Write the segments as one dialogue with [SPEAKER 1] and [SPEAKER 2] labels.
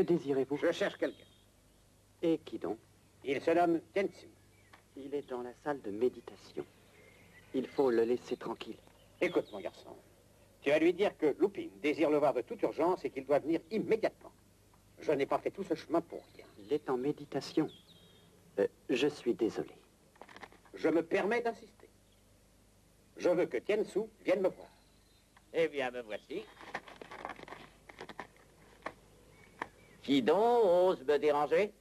[SPEAKER 1] désirez-vous?
[SPEAKER 2] Je cherche quelqu'un.
[SPEAKER 1] Et qui donc?
[SPEAKER 2] Il se nomme Tianxu.
[SPEAKER 1] Il est dans la salle de méditation. Il faut le laisser tranquille.
[SPEAKER 2] Écoute, mon garçon. Tu vas lui dire que Lupin désire le voir de toute urgence et qu'il doit venir immédiatement. Je n'ai pas fait tout ce chemin pour rien.
[SPEAKER 1] Il est en méditation. Je suis désolé.
[SPEAKER 2] Je me permets d'insister. Je veux que Tianxu vienne me voir.
[SPEAKER 3] Eh bien, me voici. Qui donc ose me déranger?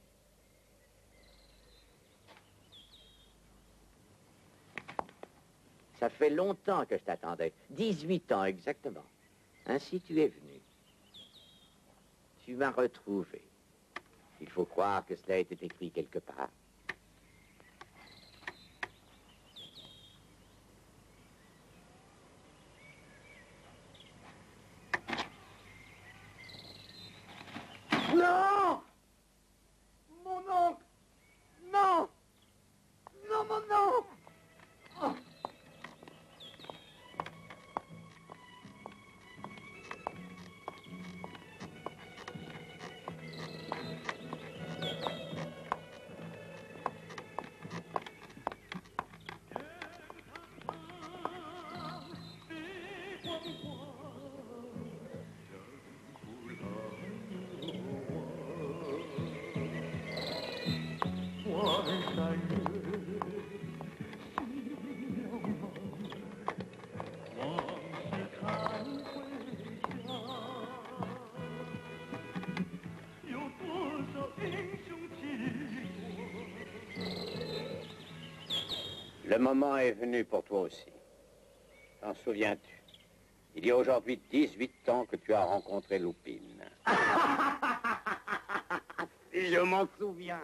[SPEAKER 3] Ça fait longtemps que je t'attendais. 18 ans exactement. Ainsi tu es venu. Tu m'as retrouvé. Il faut croire que cela a été écrit quelque part.
[SPEAKER 4] Non! Mon oncle! Non! Non, mon oncle! Oh.
[SPEAKER 2] Le moment est venu pour toi aussi. T'en souviens-tu? Il y a aujourd'hui 18 ans que tu as rencontré Lupin.
[SPEAKER 4] Je m'en souviens.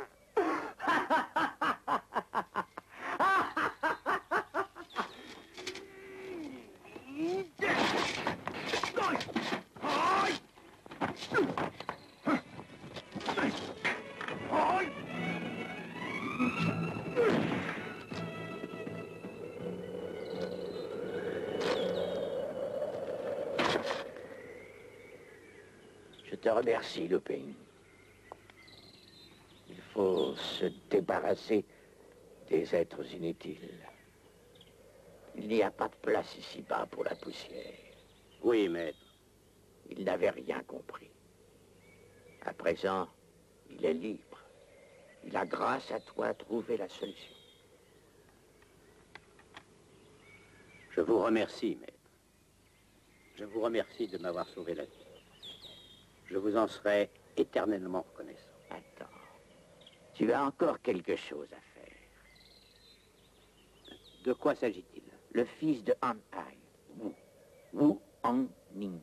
[SPEAKER 3] Je te remercie, Lupin. Il faut se débarrasser des êtres inutiles. Il n'y a pas de place ici-bas pour la poussière.
[SPEAKER 2] Oui, maître.
[SPEAKER 3] Il n'avait rien compris. À présent, il est libre. Il a, grâce à toi, trouvé la solution.
[SPEAKER 2] Je vous remercie, maître. Je vous remercie de m'avoir sauvé la vie. Je vous en serai éternellement reconnaissant.
[SPEAKER 3] Attends. Tu as encore quelque chose à faire.
[SPEAKER 2] De quoi s'agit-il?
[SPEAKER 3] Le fils de Han Hai, Wu Hongning.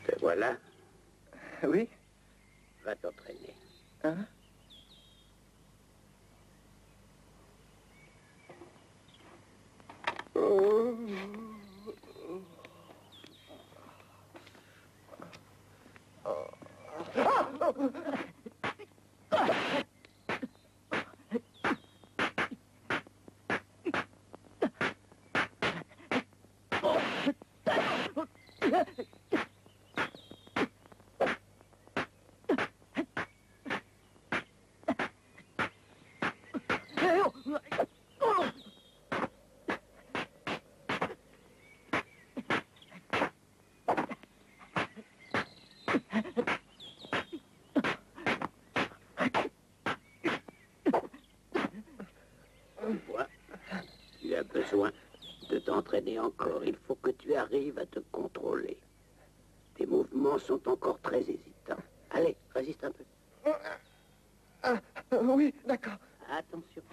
[SPEAKER 2] Te voilà.
[SPEAKER 4] Oui?
[SPEAKER 2] Va t'entraîner.
[SPEAKER 4] Hein?
[SPEAKER 2] Toi, tu as besoin de t'entraîner encore. Il faut que tu arrives à te contrôler. Tes mouvements sont encore très hésitants. Allez, résiste un peu.
[SPEAKER 4] Oui, d'accord.
[SPEAKER 2] Attention.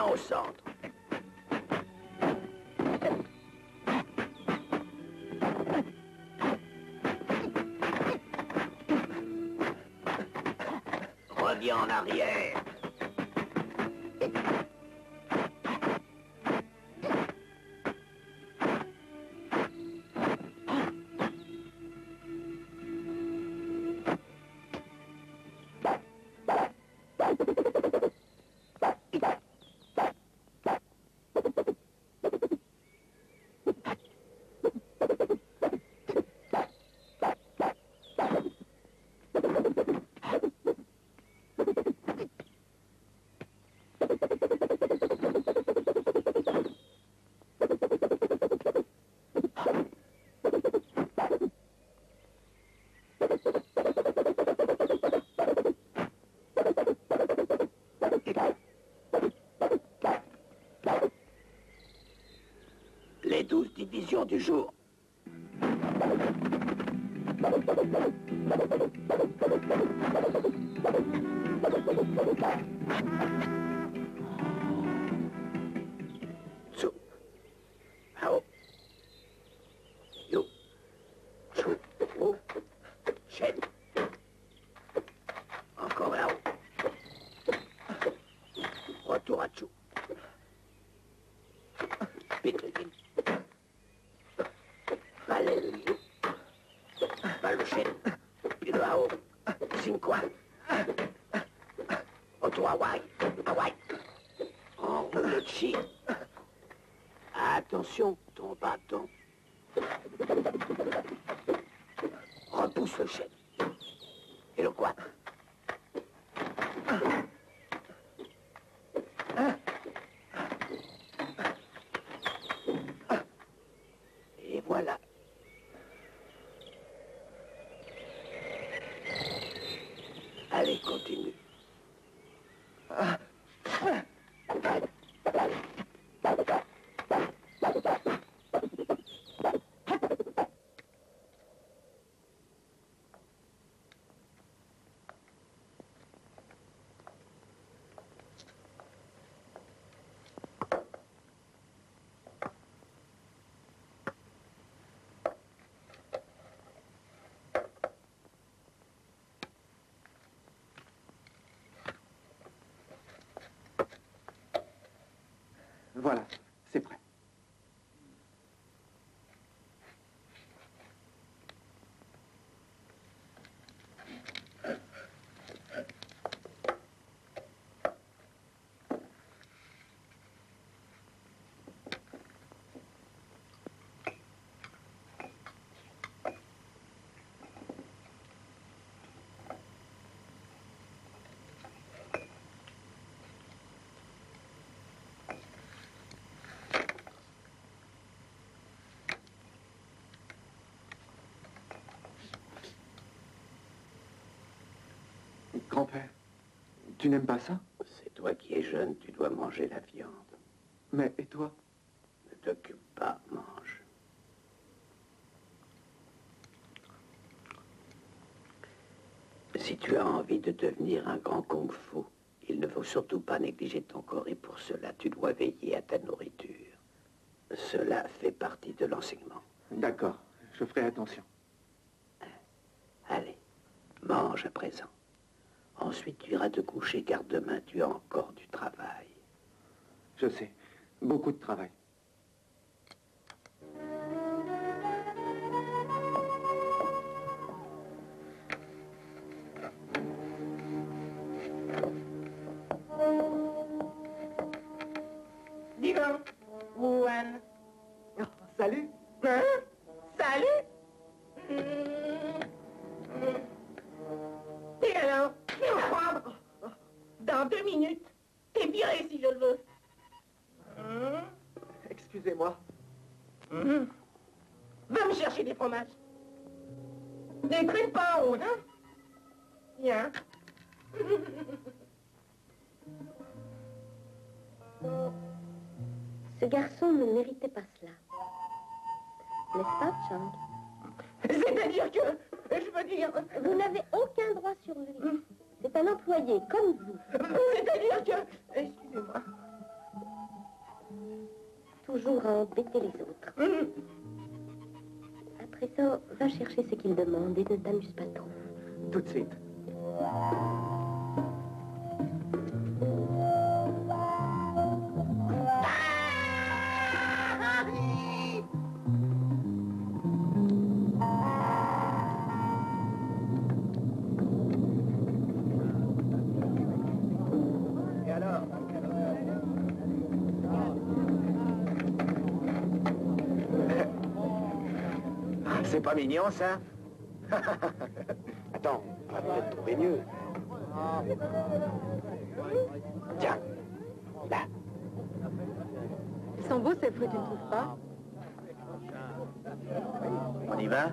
[SPEAKER 2] Maintenant au centre. Reviens en arrière. Les 12 divisions du jour. Tsu. Hao. Yu. Chu. Wu. Shen. Encore Hao. Retour à Chu. Pitlikin. Balai le Liu. Bal le Shen. Puis le Hao. Xingquan. Retour à Wai. Hawaii. Enroule le Chi. Attention, ton bâton. Repousse le Shen. Et le Guan. Et voilà. Allez, continue.
[SPEAKER 4] Voilà, c'est prêt. Grand-père, tu n'aimes pas ça?
[SPEAKER 2] C'est toi qui es jeune, tu dois manger la viande.
[SPEAKER 4] Mais et toi?
[SPEAKER 2] Ne t'occupe pas, mange. Si tu as envie de devenir un grand kung-fu, il ne faut surtout pas négliger ton corps et pour cela, tu dois veiller à ta nourriture. Cela fait partie de l'enseignement.
[SPEAKER 4] D'accord, je ferai attention.
[SPEAKER 2] Allez, mange à présent. Ensuite, tu iras te coucher car demain, tu as encore du travail.
[SPEAKER 4] Je sais, beaucoup de travail.
[SPEAKER 5] Dis donc, Wu-Wan.
[SPEAKER 4] Oh, salut.
[SPEAKER 5] Hein? Salut. Et alors, tu vas prendre dans 2 minutes et virer si je le veux.
[SPEAKER 4] Excusez-moi.
[SPEAKER 5] Va me chercher des fromages. Des crêpes pas en haut, hein? Viens.
[SPEAKER 6] Ce garçon ne méritait pas cela. N'est-ce pas, Chang?
[SPEAKER 5] C'est-à-dire que, je veux dire...
[SPEAKER 6] Vous n'avez aucun droit sur lui. C'est un employé, comme vous.
[SPEAKER 5] C'est-à-dire que... Excusez-moi.
[SPEAKER 6] toujours à embêter les autres. À présent, va chercher ce qu'il demande et ne t'amuse pas trop.
[SPEAKER 4] Tout de suite.
[SPEAKER 2] Et alors?
[SPEAKER 4] C'est pas mignon, ça? Attends, on va peut-être trouver mieux. Tiens, là.
[SPEAKER 5] Ils sont beaux, ces fruits, tu ne trouves pas?
[SPEAKER 4] On y va?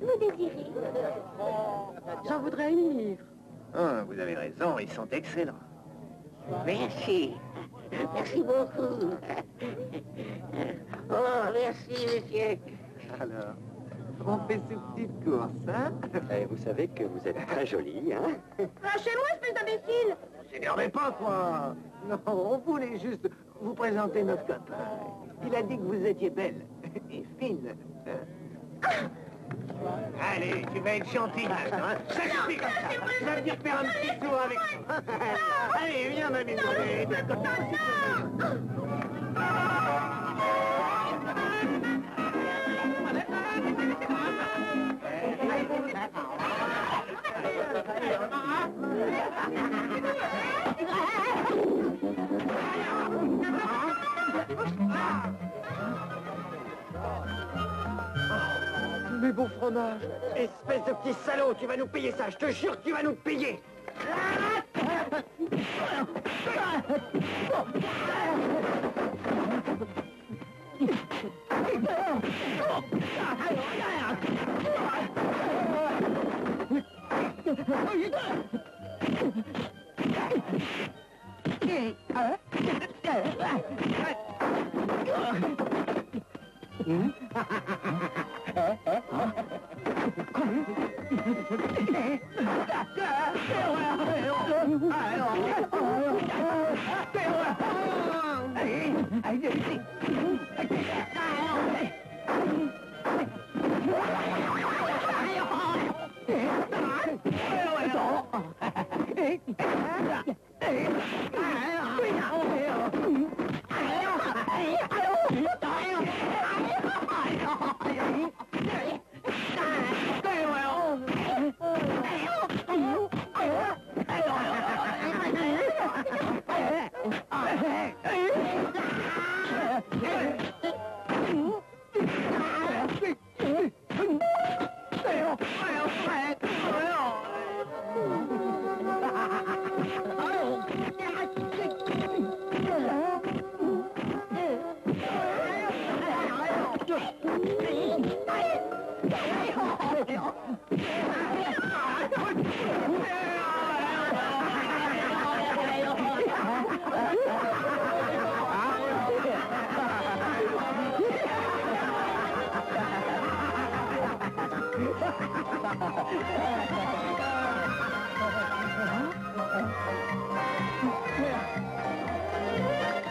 [SPEAKER 6] Vous désirez?
[SPEAKER 5] J'en voudrais une livre.
[SPEAKER 4] Ah, vous avez raison, ils sont excellents.
[SPEAKER 2] Merci. Merci beaucoup. Oh, merci, monsieur.
[SPEAKER 4] Alors, on fait ces petites courses, hein?
[SPEAKER 1] Et vous savez que vous êtes très jolie, hein?
[SPEAKER 5] Lâchez-moi, espèce d'imbécile!
[SPEAKER 4] S'énervez pas, quoi! Non, on voulait juste vous présenter notre copain. Il a dit que vous étiez belle et fine. Allez, tu vas être gentille maintenant, hein? Ça suffit comme ça! Je vais venir faire un petit tour avec toi. Allez, viens, ma mignonette. Mes beaux fromages! Espèce de petit salaud, tu vas nous payer ça, je te jure que tu vas nous payer!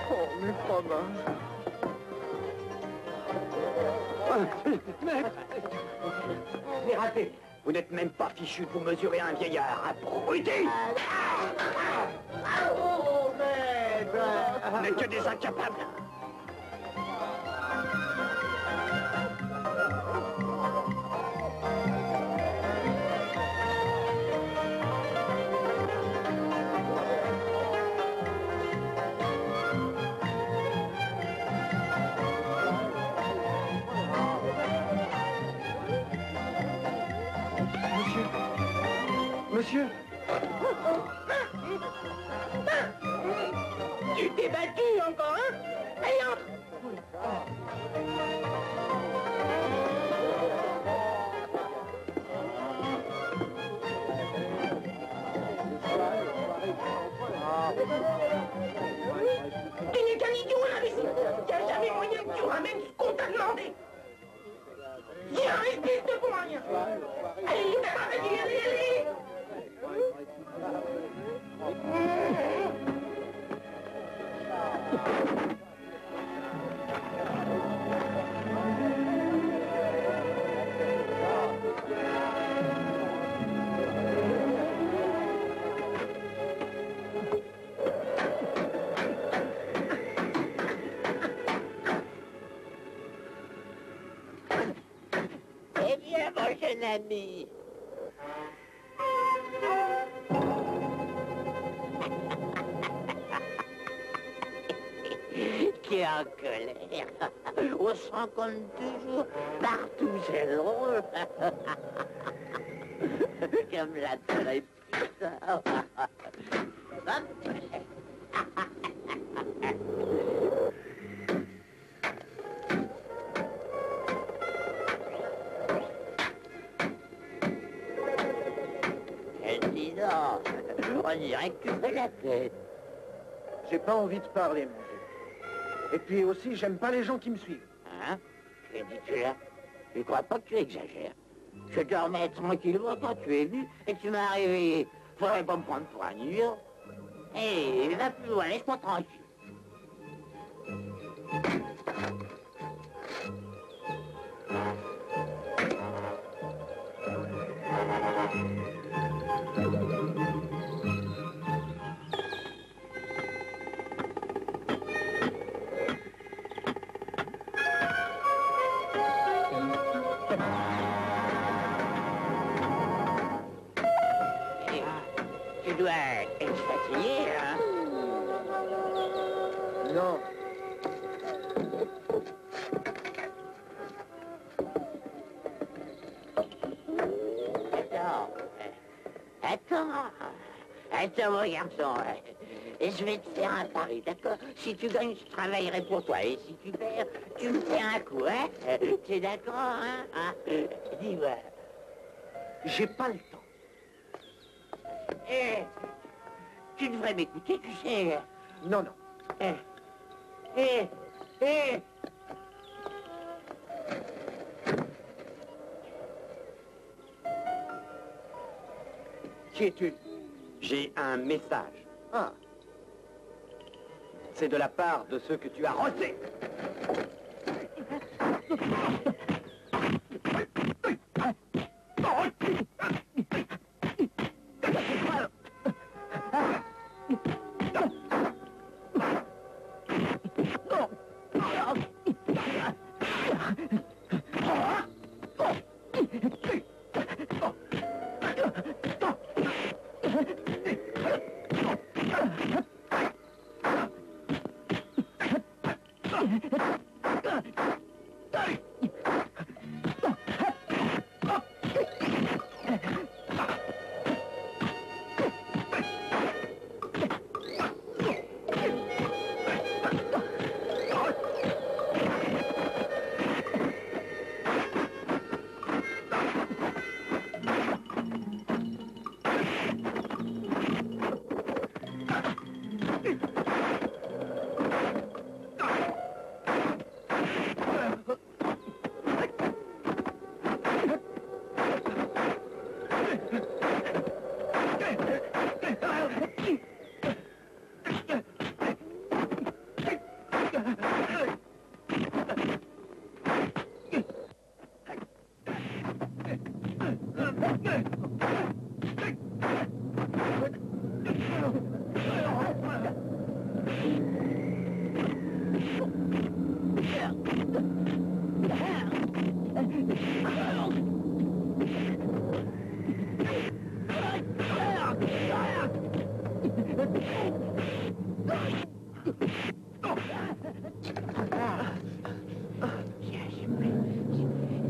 [SPEAKER 4] Oh, mes fromages!
[SPEAKER 2] C'est raté. Vous n'êtes même pas fichu de vous mesurer un vieillard, abruti!
[SPEAKER 4] Oh, maître!
[SPEAKER 2] Mais que des incapables!
[SPEAKER 4] Monsieur!
[SPEAKER 5] Tu t'es battu encore, hein? Allez, entre! Tu n'es qu'un idiot, un imbécile! Il n'y a jamais moyen que tu ramènes ce qu'on t'a demandé! Viens, reste pour rien! Allez, allez, allez, allez!
[SPEAKER 3] Eh bien, mon jeune ami. Tu es en colère. On se rencontre toujours partout, c'est drôle. Comme la très petite. Dis donc, on dirait que tu fais la tête.
[SPEAKER 4] J'ai pas envie de parler, mon Dieu. Et puis aussi, j'aime pas les gens qui me suivent.
[SPEAKER 3] Hein? Que dis-tu là? Je crois pas que tu exagères. Je dormais tranquillement quand tu es venu et tu m'as réveillé. Faudrait pas me prendre pour un idiot. Hé, va plus loin, laisse-moi tranquille. Tu dois être fatigué, hein?
[SPEAKER 4] Non.
[SPEAKER 3] Attends, mon garçon. Je vais te faire un pari, d'accord? Si tu gagnes, je travaillerai pour toi. Et si tu perds, tu me fais un coup, hein? T'es d'accord, hein? Dis-moi.
[SPEAKER 4] J'ai pas le temps.
[SPEAKER 3] Eh, tu devrais m'écouter, tu sais.
[SPEAKER 4] Non, non.
[SPEAKER 3] Eh.
[SPEAKER 4] Qui es-tu?
[SPEAKER 1] J'ai un message.
[SPEAKER 4] Ah.
[SPEAKER 1] C'est de la part de ceux que tu as rossés.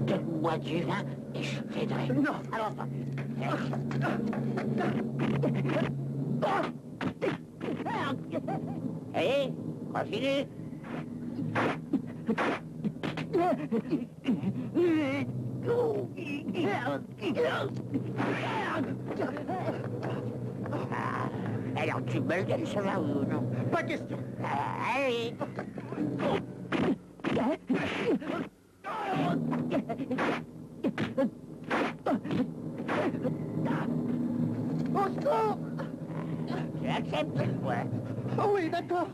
[SPEAKER 3] Donne-moi du vin et je t'aiderai.
[SPEAKER 4] Non.
[SPEAKER 3] Alors, allez, continue. Alors, tu me le donnes, ça va ou non?
[SPEAKER 4] Pas question.
[SPEAKER 3] Allez.
[SPEAKER 4] Au secours!
[SPEAKER 3] Tu acceptes, quoi?
[SPEAKER 4] Oh oui, d'accord.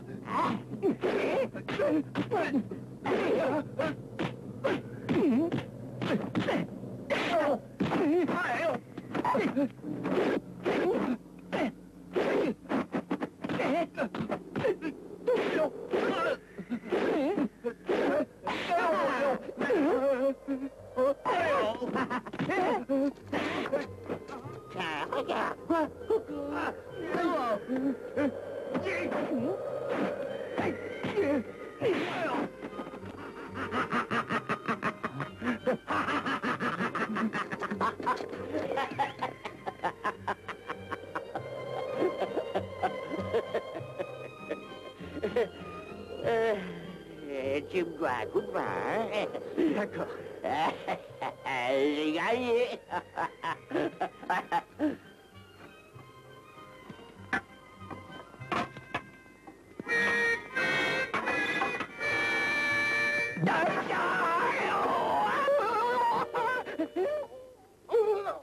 [SPEAKER 3] Tiens, regarde. Tu me dois un coup de main, hein?
[SPEAKER 4] D'accord.
[SPEAKER 3] J'ai gagné.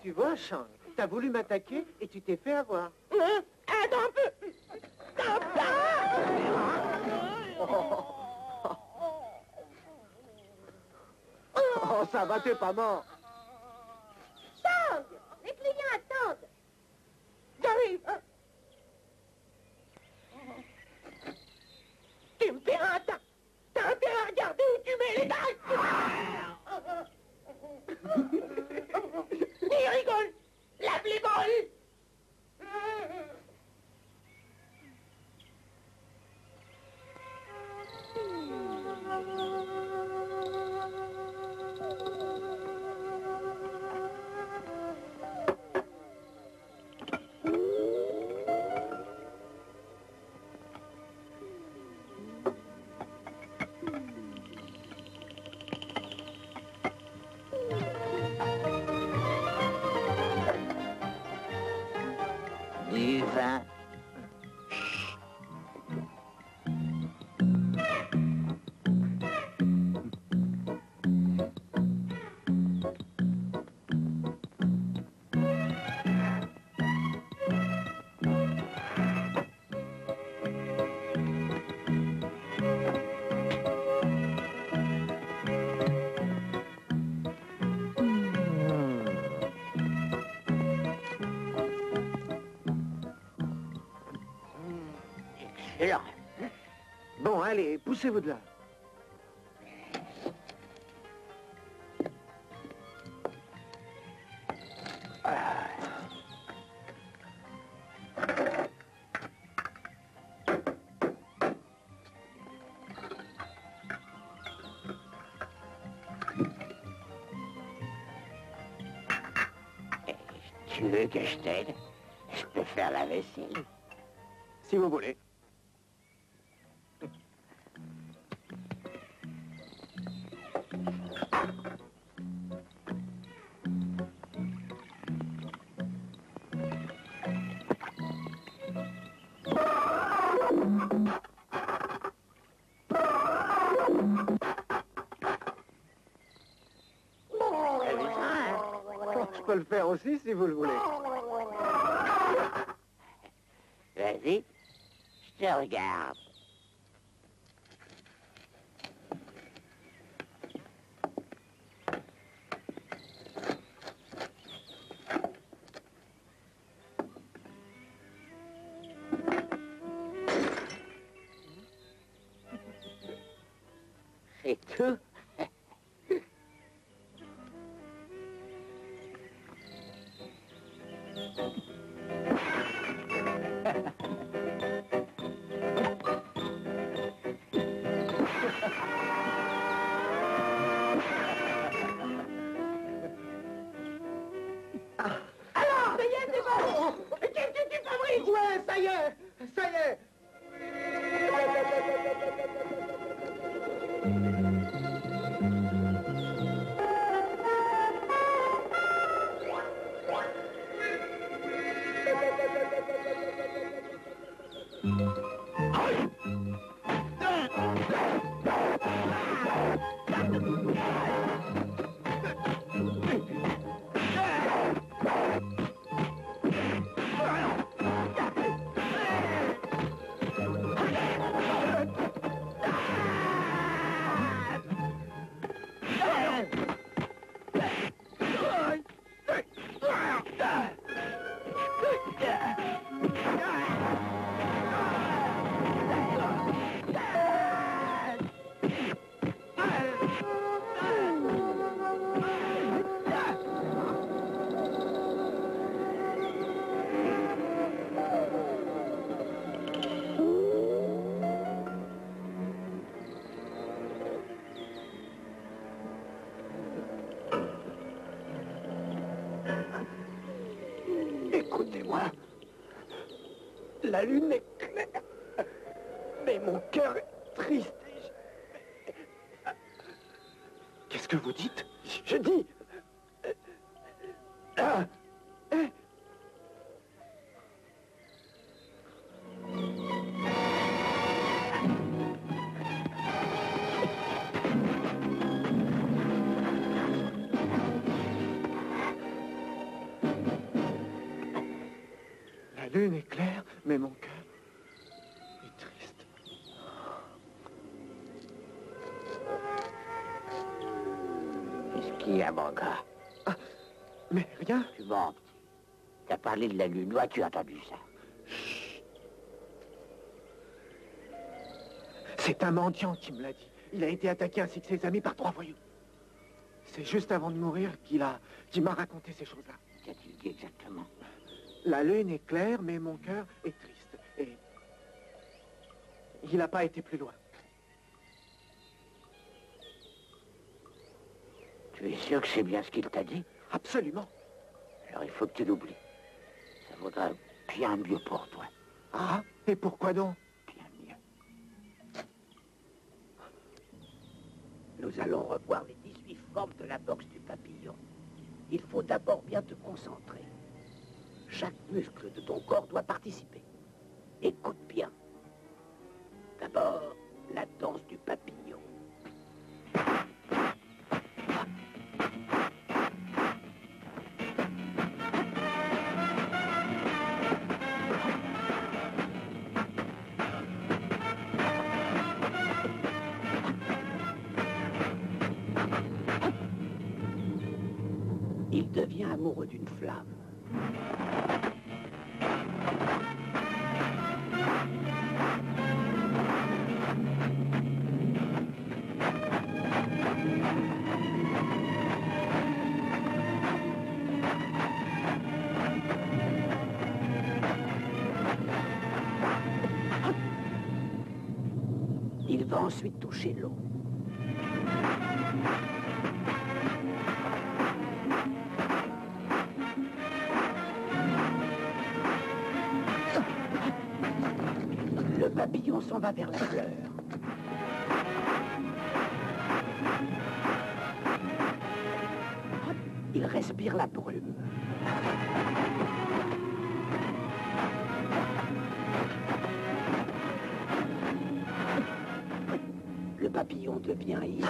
[SPEAKER 4] Tu vois, Shang, t'as voulu m'attaquer et tu t'es fait avoir.
[SPEAKER 5] Attends un peu.
[SPEAKER 4] Oh, ça va, t'es pas mort.
[SPEAKER 6] Tang! Les clients attendent.
[SPEAKER 5] J'arrive. Tu me fais un tas. T'as intérêt à regarder où tu mets les dalles. Il rigole. Lave les bols.
[SPEAKER 3] Du vin. Excellent.
[SPEAKER 4] Bon, allez, poussez-vous de là.
[SPEAKER 3] Tu veux que je t'aide? Je peux faire la vaisselle.
[SPEAKER 4] Si vous voulez.
[SPEAKER 3] T'as vu ça, hein?
[SPEAKER 4] Je peux le faire aussi si vous le voulez.
[SPEAKER 3] Vas-y, je te regarde. C'est tout.
[SPEAKER 5] Alors, ça y est, c'est bon. Qu'est-ce que tu fabriques?
[SPEAKER 4] Ouais, ça y est. Ça y est.
[SPEAKER 2] Moi, la lune est claire, mais mon cœur est triste.
[SPEAKER 4] Qu'est-ce que vous dites?
[SPEAKER 2] Je dis...
[SPEAKER 4] La lune est claire, mais mon cœur est triste.
[SPEAKER 3] Qu'est-ce qu'il y a, mon gars?
[SPEAKER 4] Mais rien.
[SPEAKER 3] Tu mens, petit. T'as parlé de la lune, où as-tu entendu ça?
[SPEAKER 4] C'est un mendiant qui me l'a dit. Il a été attaqué ainsi que ses amis par 3 voyous. C'est juste avant de mourir qu'il m'a raconté ces choses-là.
[SPEAKER 3] Qu'a-t-il dit exactement?
[SPEAKER 4] La lune est claire, mais mon cœur est triste. Et il n'a pas été plus loin.
[SPEAKER 3] Tu es sûr que c'est bien ce qu'il t'a dit?
[SPEAKER 4] Absolument.
[SPEAKER 3] Alors il faut que tu l'oublies. Ça vaudra bien mieux pour toi.
[SPEAKER 4] Ah, et pourquoi donc?
[SPEAKER 3] Bien mieux.
[SPEAKER 2] Nous allons revoir les 18 formes de la boxe du papillon. Il faut d'abord bien te concentrer. Chaque muscle de ton corps doit participer. Écoute bien. D'abord, la danse du papillon. Il devient amoureux d'une flamme. Il va ensuite toucher l'eau. Le papillon s'en va vers la fleur. Il respire la brume. Le papillon devient ivre.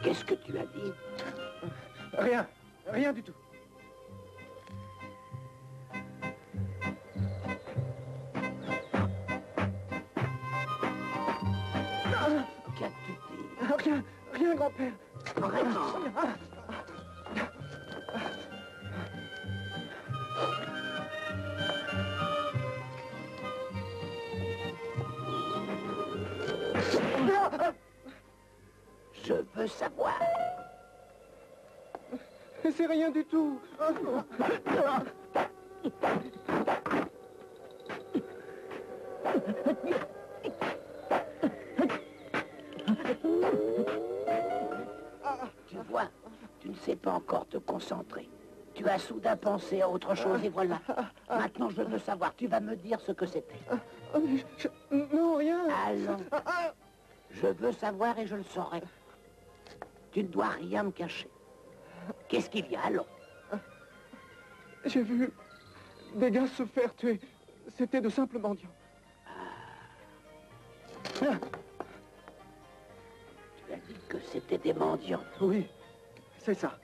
[SPEAKER 2] Qu'est-ce que tu as dit?
[SPEAKER 4] Rien. Rien du tout.
[SPEAKER 2] Qu'as-tu dit?
[SPEAKER 4] Rien. Rien, grand-père.
[SPEAKER 2] Vraiment? Je veux savoir.
[SPEAKER 4] C'est rien du tout.
[SPEAKER 2] Tu vois, tu ne sais pas encore te concentrer. Tu as soudain pensé à autre chose et voilà. Maintenant, je veux savoir. Tu vas me dire ce que c'était.
[SPEAKER 4] Non, rien.
[SPEAKER 2] Allons. Je veux savoir et je le saurai. Tu ne dois rien me cacher. Qu'est-ce qu'il y a? Allons.
[SPEAKER 4] J'ai vu des gars se faire tuer C'était de simples mendiants.
[SPEAKER 2] Tu as dit que c'était des mendiants.
[SPEAKER 4] Oui, c'est ça.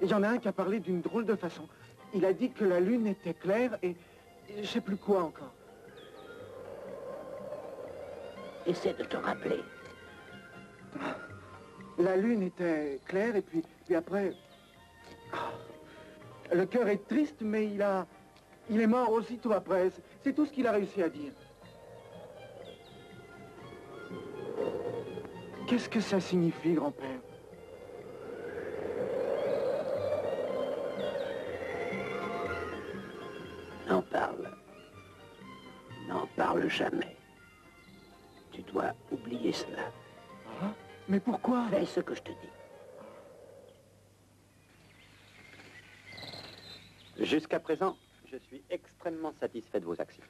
[SPEAKER 4] Il y en a un qui a parlé d'une drôle de façon. Il a dit que la lune était claire et je sais plus quoi encore.
[SPEAKER 2] Essaie de te rappeler.
[SPEAKER 4] La lune était claire et puis après... Le cœur est triste, mais il est mort aussitôt après. C'est tout ce qu'il a réussi à dire. Qu'est-ce que ça signifie, grand-père?
[SPEAKER 2] N'en parle. N'en parle jamais. Tu dois oublier cela.
[SPEAKER 4] Ah, mais pourquoi?
[SPEAKER 2] Fais ce que je te dis.
[SPEAKER 1] Jusqu'à présent, je suis extrêmement satisfait de vos actions.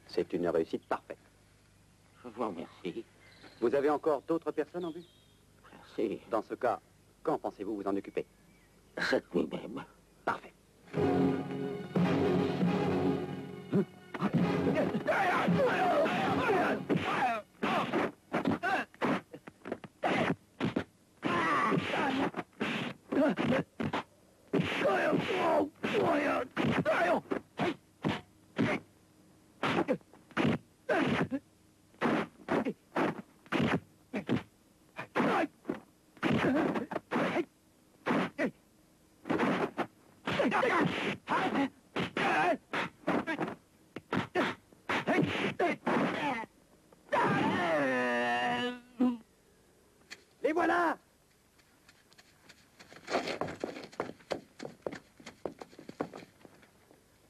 [SPEAKER 1] C'est une réussite parfaite.
[SPEAKER 3] Je vous remercie.
[SPEAKER 1] Vous avez encore d'autres personnes en vue?
[SPEAKER 3] Merci.
[SPEAKER 1] Dans ce cas, quand pensez-vous vous en occuper?
[SPEAKER 3] Cette nuit même.
[SPEAKER 1] Parfait. Les voilà!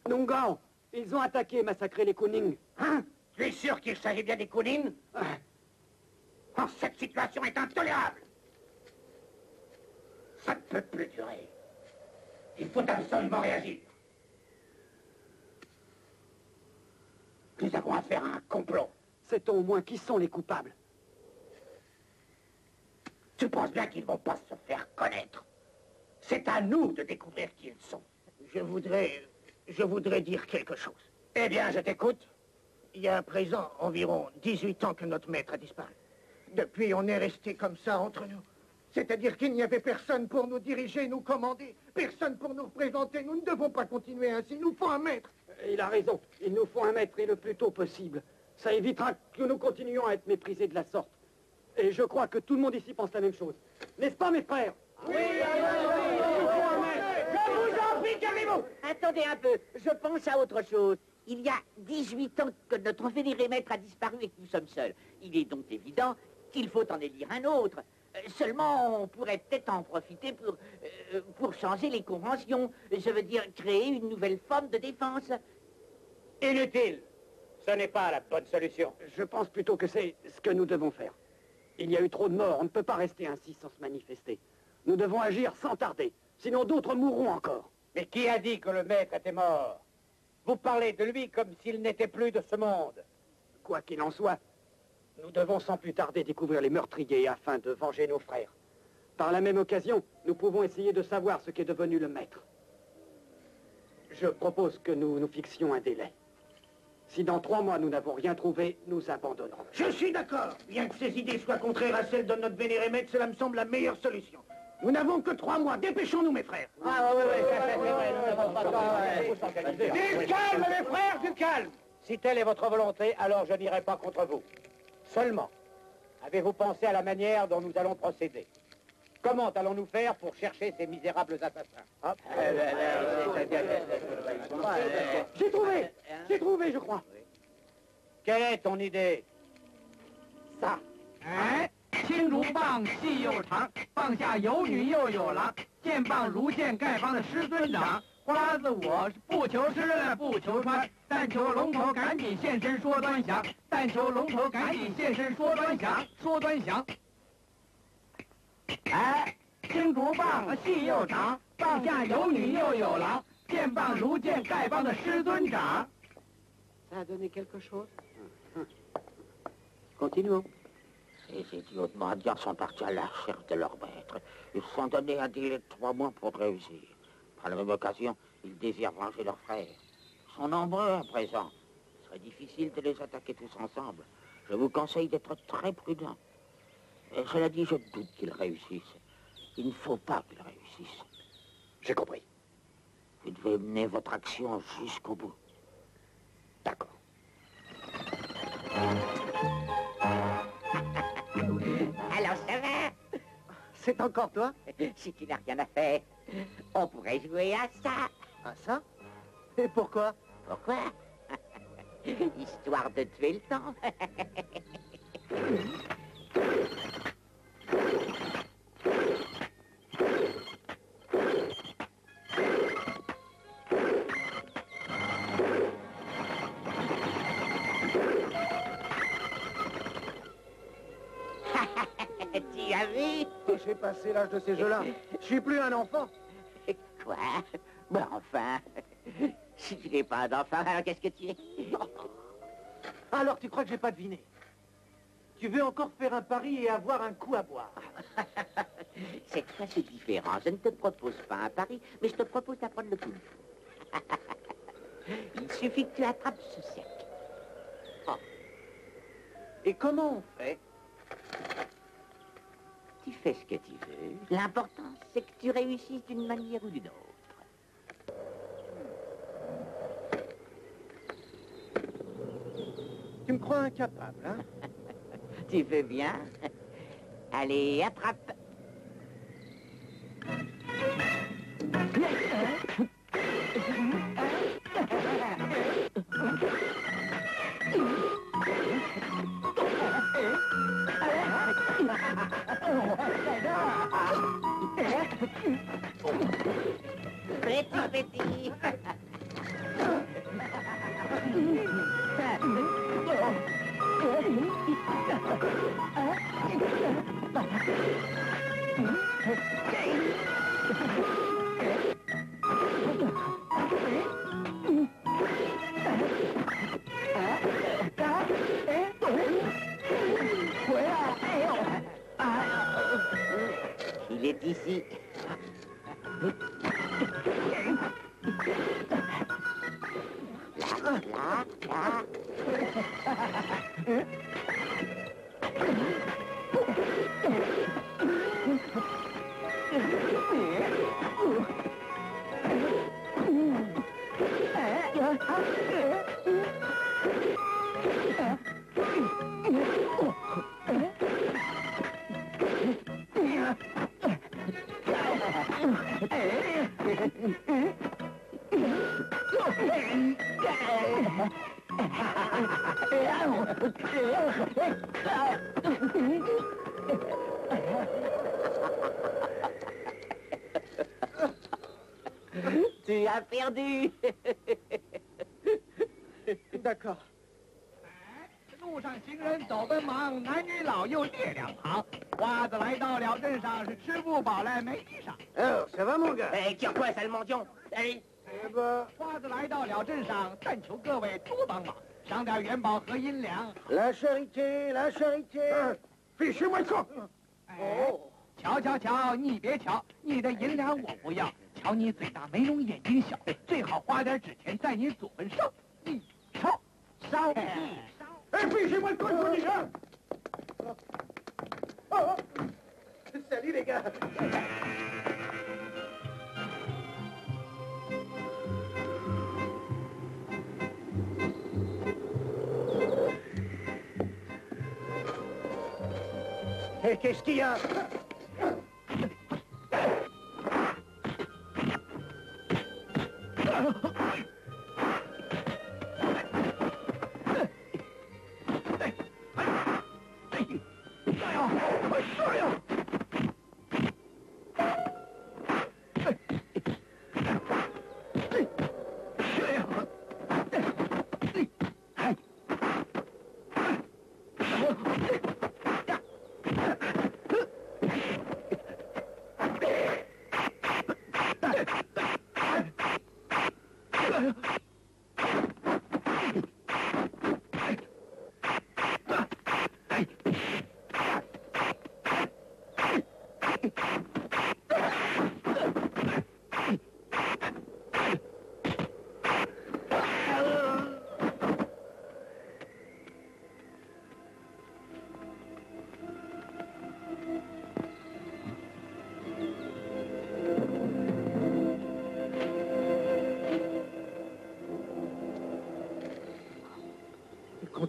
[SPEAKER 1] Nungan, ils ont attaqué et massacré les Kuning.
[SPEAKER 5] Hein? Tu es sûr qu'il s'agit bien des Kuning? Oh, cette situation est intolérable. Ça ne peut plus durer. Il faut absolument réagir. Nous avons affaire à un complot.
[SPEAKER 1] Sait-on au moins qui sont les coupables?
[SPEAKER 5] Tu penses bien qu'ils ne vont pas se faire connaître. C'est à nous de découvrir qui ils sont. Je voudrais dire quelque chose. Eh bien, je t'écoute. Il y a à présent environ 18 ans que notre maître a disparu. Depuis, on est resté comme ça entre nous. C'est-à-dire qu'il n'y avait personne pour nous diriger, nous commander, personne pour nous représenter. Nous ne devons pas continuer ainsi. Il nous faut un maître.
[SPEAKER 1] Il a raison. Il nous faut un maître et le plus tôt possible. Ça évitera que nous continuions à être méprisés de la sorte. Et je crois que tout le monde ici pense la même chose. N'est-ce pas, mes frères?
[SPEAKER 5] Oui, je vous en prie, calmez-vous.
[SPEAKER 3] Attendez un peu, je pense à autre chose. Il y a 18 ans que notre vénéré maître a disparu et que nous sommes seuls. Il est donc évident qu'il faut en élire un autre. Seulement, on pourrait peut-être en profiter pour changer les conventions. Je veux dire, créer une nouvelle forme de défense.
[SPEAKER 5] Inutile. Ce n'est pas la bonne solution.
[SPEAKER 1] Je pense plutôt que c'est ce que nous devons faire. Il y a eu trop de morts, on ne peut pas rester ainsi sans se manifester. Nous devons agir sans tarder, sinon d'autres mourront encore.
[SPEAKER 5] Mais qui a dit que le maître était mort? Vous parlez de lui comme s'il n'était plus de ce monde.
[SPEAKER 1] Quoi qu'il en soit, nous devons sans plus tarder découvrir les meurtriers afin de venger nos frères. Par la même occasion, nous pouvons essayer de savoir ce qu'est devenu le maître. Je propose que nous nous fixions un délai. Si dans 3 mois nous n'avons rien trouvé, nous abandonnerons.
[SPEAKER 5] Je suis d'accord. Bien que ces idées soient contraires à celles de notre vénéré maître, cela me semble la meilleure solution. Nous n'avons que 3 mois. Dépêchons-nous, mes frères.
[SPEAKER 3] Ah oui,
[SPEAKER 5] Du calme, mes frères, du calme.
[SPEAKER 7] Si telle est votre volonté, alors je n'irai pas contre vous. Seulement, avez-vous pensé à la manière dont nous allons procéder? Comment allons-nous faire pour chercher ces misérables assassins?
[SPEAKER 1] J'ai trouvé, je crois.
[SPEAKER 7] Quelle est ton idée?
[SPEAKER 1] Ça.
[SPEAKER 8] 青竹棒细又长，棒下有女又有郎，剑棒如剑丐帮的师尊长。花子我不求吃不求穿，但求龙头赶紧现身说端详，但求龙头赶紧现身说端详，说端详。哎，青竹棒细又长，棒下有女又有郎，剑棒如剑丐帮的师尊长。
[SPEAKER 1] Ça a donné quelque chose? Continuons.
[SPEAKER 3] Ces idiots de mendiants sont partis à la recherche de leur maître. Ils se sont donné un délai de 3 mois pour réussir. Par la même occasion, ils désirent venger leurs frères. sont nombreux à présent. Ce serait difficile de les attaquer tous ensemble. Je vous conseille d'être très prudent. Cela dit, je doute qu'ils réussissent. Il ne faut pas qu'ils réussissent.
[SPEAKER 5] J'ai compris.
[SPEAKER 3] Vous devez mener votre action jusqu'au bout.
[SPEAKER 5] D'accord.
[SPEAKER 3] Alors ça va?
[SPEAKER 4] C'est encore toi?
[SPEAKER 3] Si tu n'as rien à faire, on pourrait jouer à ça.
[SPEAKER 4] À ça? Et pourquoi?
[SPEAKER 3] Pourquoi? Histoire de tuer le temps. Tu as vu?
[SPEAKER 4] J'ai passé l'âge de ces jeux-là. Je suis plus un enfant.
[SPEAKER 3] Quoi? Ben enfin, si tu n'es pas un enfant, alors qu'est-ce que tu es?
[SPEAKER 4] Alors tu crois que j'ai pas deviné? Tu veux encore faire un pari et avoir un coup à boire?
[SPEAKER 3] Cette fois, c'est différent. Je ne te propose pas un pari, mais je te propose d'apprendre le coup de fou. Il suffit que tu attrapes ce cercle.
[SPEAKER 4] Oh. Et comment on fait?
[SPEAKER 3] Tu fais ce que tu veux. L'important, c'est que tu réussisses d'une manière ou d'une autre.
[SPEAKER 4] Tu me crois incapable, hein?
[SPEAKER 3] Tu veux bien? Allez, attrape. Petit. Il est ici. Là. Tu as perdu.
[SPEAKER 4] D'accord.
[SPEAKER 8] 路上行人走奔忙，男女老幼列两旁。花子来到了镇上，是吃不饱来没衣裳。
[SPEAKER 4] Alors, ça va, mon gars?
[SPEAKER 3] Eh, tire quoi, sale mendiant? Allez.
[SPEAKER 4] Eh ben...
[SPEAKER 8] 花子来到了镇上，但求各位多帮忙，赏点元宝和银两。
[SPEAKER 4] La charité, la charité.
[SPEAKER 5] Fichez-moi le camp.
[SPEAKER 8] 哎，瞧，你别瞧，你的银两我不要，瞧你嘴大眉龙眼睛小，最好花点纸钱在你祖坟上一烧。烧。
[SPEAKER 5] Eh, fichez-moi le camp, je vous dis, hein.
[SPEAKER 4] Oh, salut, les gars.
[SPEAKER 5] Et qu'est-ce qu'il y a?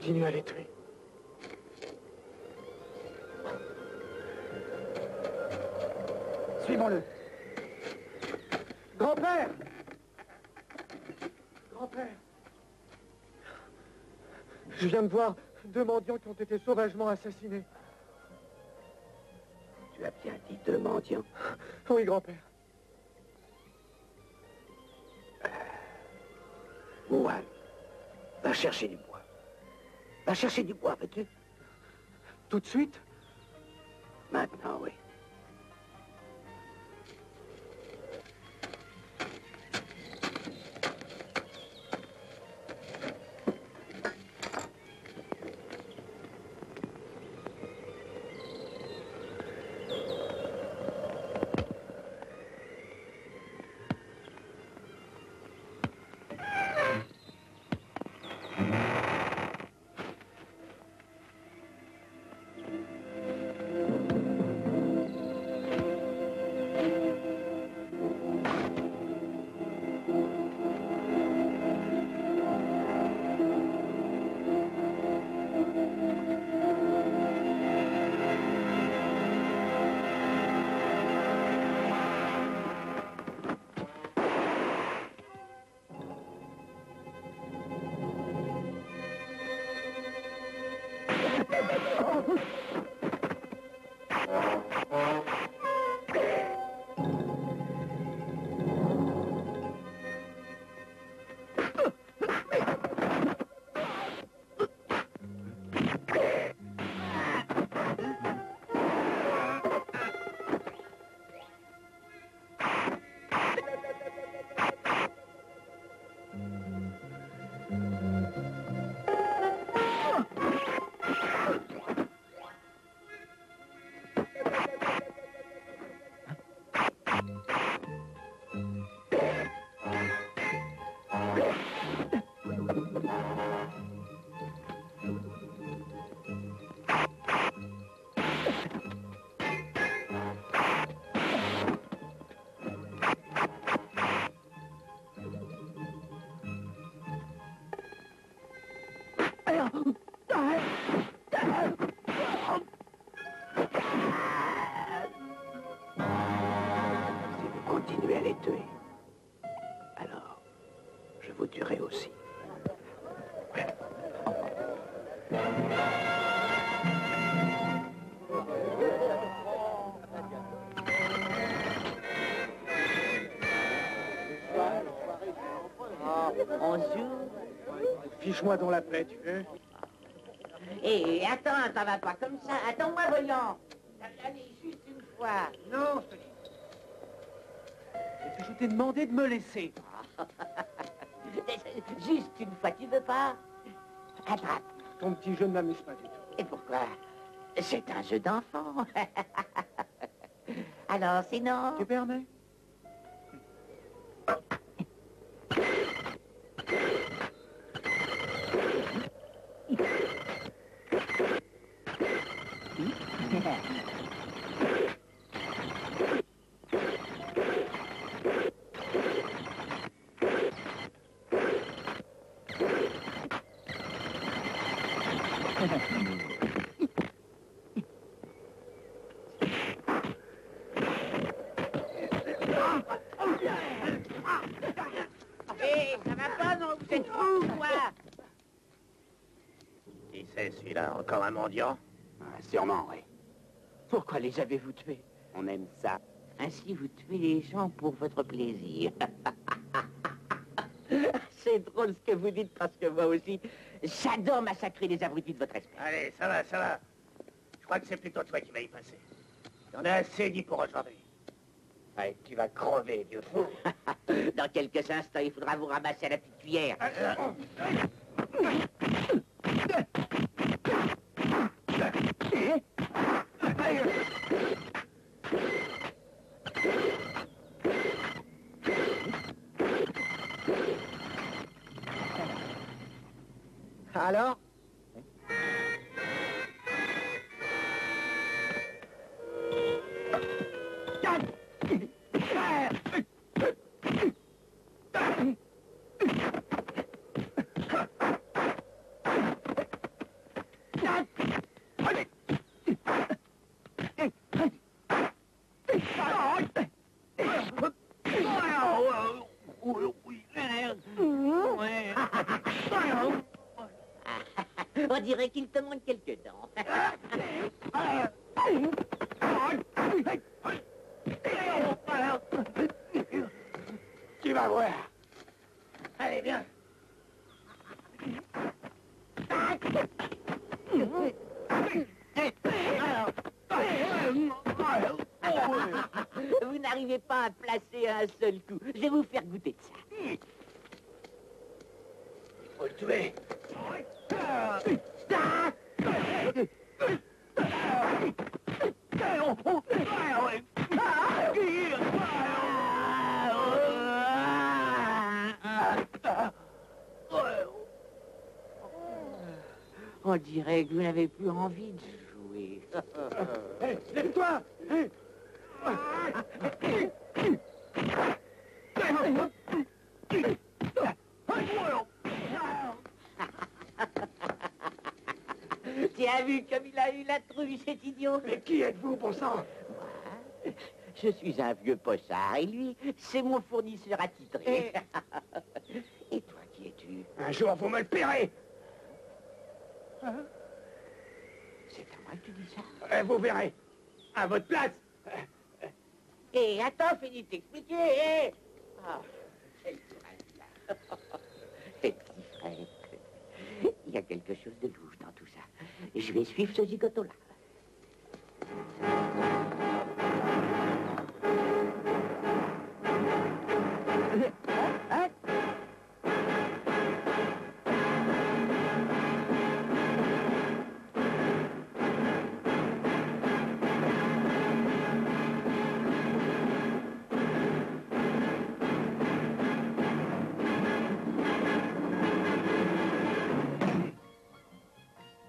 [SPEAKER 4] continue à les tuer. Suivons-le. Grand-père! Grand-père! Je viens de voir 2 mendiants qui ont été sauvagement assassinés.
[SPEAKER 2] Tu as bien dit 2 mendiants?
[SPEAKER 4] Oui, grand-père.
[SPEAKER 2] Moine, va chercher du bois. Va chercher du bois, veux-tu?
[SPEAKER 4] Tout de suite?
[SPEAKER 2] Maintenant, oui. Si vous continuez à les tuer, alors je vous tuerai aussi.
[SPEAKER 3] Bonjour.
[SPEAKER 4] Fiche-moi dans la paix, tu veux?
[SPEAKER 3] Hé, attends, ça va pas comme ça. Attends-moi, voyons. Ça va aller juste une fois.
[SPEAKER 4] Non, je te dis. Je t'ai demandé de me laisser.
[SPEAKER 3] Juste une fois, tu veux pas? Attrape.
[SPEAKER 4] Ton petit jeu ne m'amuse pas du tout.
[SPEAKER 3] Et pourquoi? C'est un jeu d'enfant. Alors, sinon...
[SPEAKER 4] Tu permets?
[SPEAKER 3] Hé, ça va pas, non? Vous êtes fous, quoi?
[SPEAKER 5] Qui c'est celui-là? Encore un mendiant?
[SPEAKER 2] Sûrement, oui.
[SPEAKER 3] Pourquoi les avez-vous tués?
[SPEAKER 2] On aime ça.
[SPEAKER 3] Ainsi, vous tuez les gens pour votre plaisir. C'est drôle ce que vous dites, parce que moi aussi, j'adore massacrer les abrutis de votre espèce.
[SPEAKER 5] Allez, ça va, ça va. Je crois que c'est plutôt toi qui vas y passer. J'en ai assez dit pour aujourd'hui. Allez, tu vas crever, vieux fou.
[SPEAKER 3] Dans quelques instants, il faudra vous ramasser à la petite cuillère.
[SPEAKER 4] Alors?
[SPEAKER 3] voudrais qu'il te manque quelques dents.
[SPEAKER 5] Tu vas voir. Allez, viens.
[SPEAKER 3] Vous n'arrivez pas à placer un seul coup. Je vais vous faire goûter de ça.
[SPEAKER 5] Faut le tuer.
[SPEAKER 3] On dirait que vous n'avez plus envie de jouer.
[SPEAKER 5] Hé, lève-toi.
[SPEAKER 3] Tu as vu comme il a eu la trouille, cet idiot?
[SPEAKER 5] Mais qui êtes-vous, bon sang?
[SPEAKER 3] Moi, je suis un vieux pochard, et lui, c'est mon fournisseur attitré. Et toi, qui es-tu?
[SPEAKER 5] Un jour, vous me le paierez.
[SPEAKER 3] C'est à moi que tu dis ça?
[SPEAKER 5] Vous verrez. À votre place.
[SPEAKER 3] Hé, attends, finis de t'expliquer, hé! Ah, quel courage, là. Petit frère, il y a quelque chose de louche dans tout ça. Je vais suivre ce zigoto-là.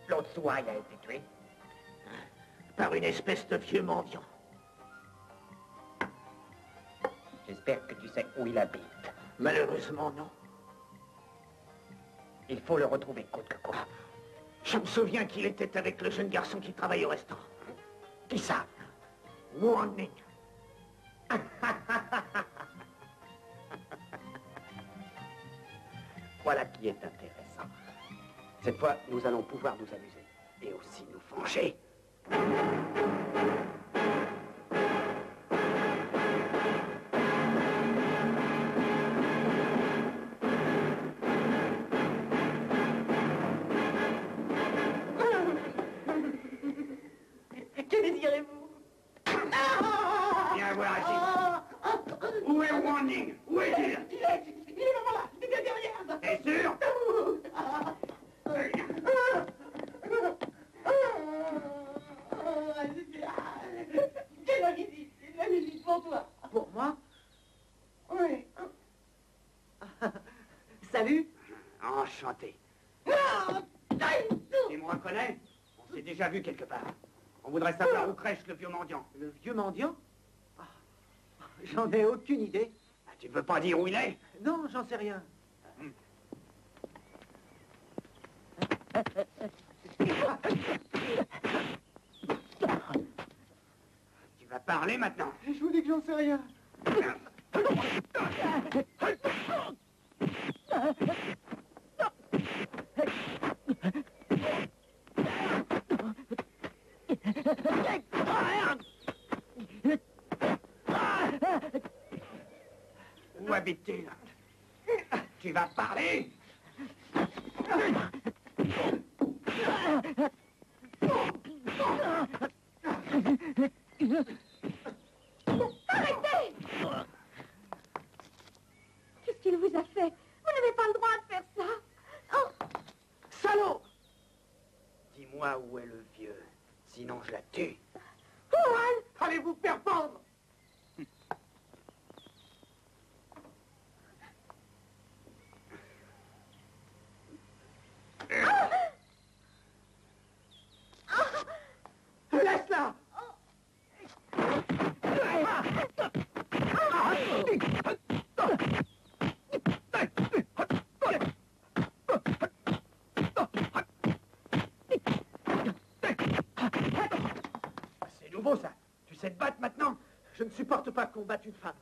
[SPEAKER 5] L'autre soir, il a été tué par une espèce de vieux mendiant.
[SPEAKER 1] J'espère que tu sais où il habite.
[SPEAKER 5] Malheureusement, non.
[SPEAKER 1] Il faut le retrouver coûte que coûte.
[SPEAKER 5] Je me souviens qu'il était avec le jeune garçon qui travaille au restaurant.
[SPEAKER 1] Qui ça?
[SPEAKER 5] Warning.
[SPEAKER 1] Voilà qui est intéressant. Cette fois, nous allons pouvoir nous amuser. Et aussi nous venger.
[SPEAKER 3] Que désirez-vous?
[SPEAKER 5] Viens voir ici. Où est Warning? Où est-il?
[SPEAKER 3] Il est vraiment là, il est bien derrière.
[SPEAKER 5] T'es sûr?
[SPEAKER 3] Quelle la visite pour toi. Pour moi? Oui. Salut.
[SPEAKER 1] Enchanté.
[SPEAKER 3] Ah,
[SPEAKER 1] Tu me reconnais? On s'est déjà vu quelque part. On voudrait savoir où crèche le vieux mendiant.
[SPEAKER 4] Le vieux mendiant? Ah, j'en ai aucune idée.
[SPEAKER 1] Ah, tu ne veux pas dire où il est?
[SPEAKER 4] Non, j'en sais rien.
[SPEAKER 1] Tu vas parler maintenant.
[SPEAKER 4] Je vous dis que j'en sais rien.
[SPEAKER 1] Où habite-t-il? Tu vas parler?
[SPEAKER 6] Arrêtez! Qu'est-ce qu'il vous a fait? Vous n'avez pas le droit de faire ça. Oh!
[SPEAKER 1] Salaud! Dis-moi où est le vieux, sinon je la tue.
[SPEAKER 6] Juan!
[SPEAKER 1] Allez vous faire pendre! Laisse-la! C'est nouveau ça. Tu sais te battre maintenant?
[SPEAKER 4] Je ne supporte pas qu'on batte une femme.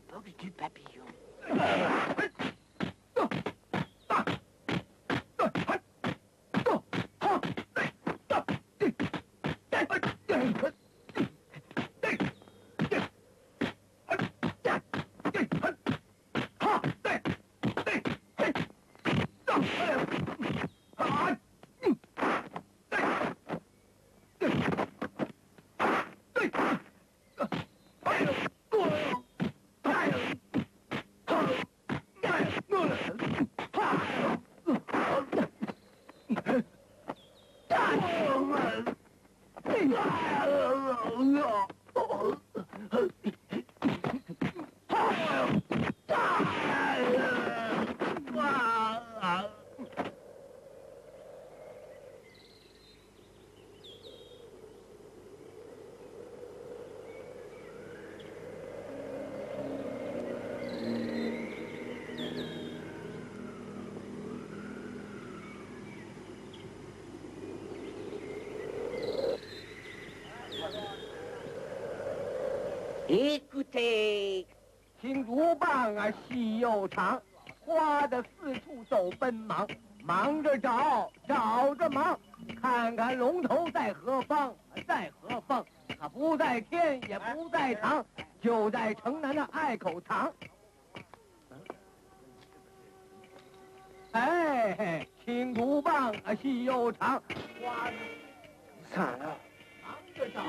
[SPEAKER 3] boxe du papillon. Écoutez，
[SPEAKER 8] 青竹棒啊，细又长，花的四处走奔忙，忙着找，找着忙，看看龙头在何方，在何方？它不在天，也不在堂，就在城南的隘口堂。哎，青竹棒啊，细又长，花的
[SPEAKER 4] Ça alors?
[SPEAKER 8] 忙着找。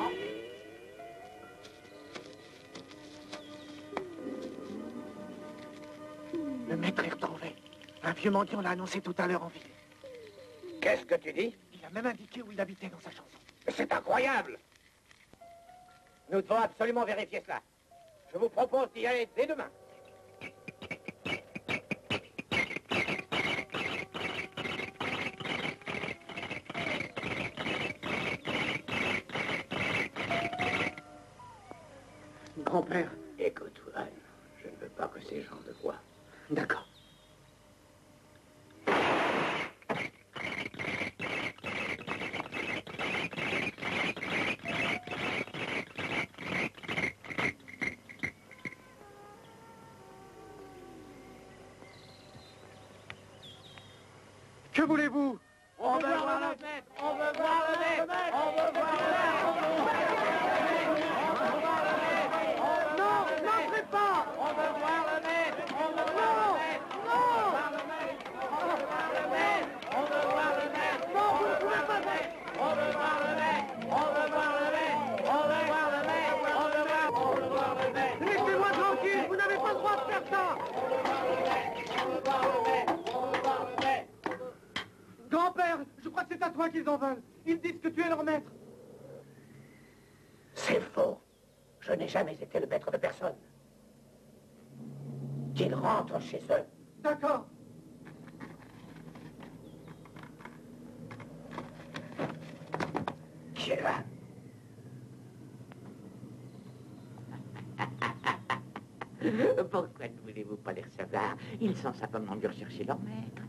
[SPEAKER 5] Le maître est retrouvé. Un vieux mendiant l'a annoncé tout à l'heure en ville.
[SPEAKER 7] Qu'est-ce que tu dis?
[SPEAKER 5] Il a même indiqué où il habitait dans sa chanson.
[SPEAKER 7] C'est incroyable! Nous devons absolument vérifier cela. Je vous propose d'y aller dès demain.
[SPEAKER 5] Grand-père.
[SPEAKER 2] Écoute, Anne, je ne veux pas que ces gens le voient.
[SPEAKER 5] D'accord. Que voulez-vous?
[SPEAKER 8] On veut voir le maître! On veut voir le maître! On veut voir le maître!
[SPEAKER 4] Non, n'entrez pas!
[SPEAKER 8] On veut voir le maître! On veut voir le maître! On veut voir le maître! On veut voir le maître! On veut voir le maître!
[SPEAKER 4] Non, vous ne pouvez pas faire!
[SPEAKER 8] On veut voir le maître! On veut voir le maître! On veut voir le maître! On veut voir le maître!
[SPEAKER 4] Laissez-moi tranquille, vous n'avez pas le droit de faire ça! Grand-père, je crois que c'est à toi qu'ils en veulent. Ils disent que tu es leur maître.
[SPEAKER 5] C'est faux. Je n'ai jamais été le maître de personne. Qu'ils rentrent chez eux.
[SPEAKER 4] D'accord.
[SPEAKER 5] Qui est là?
[SPEAKER 3] Pourquoi ne voulez-vous pas les recevoir? Ils sont simplement venus rechercher leur maître.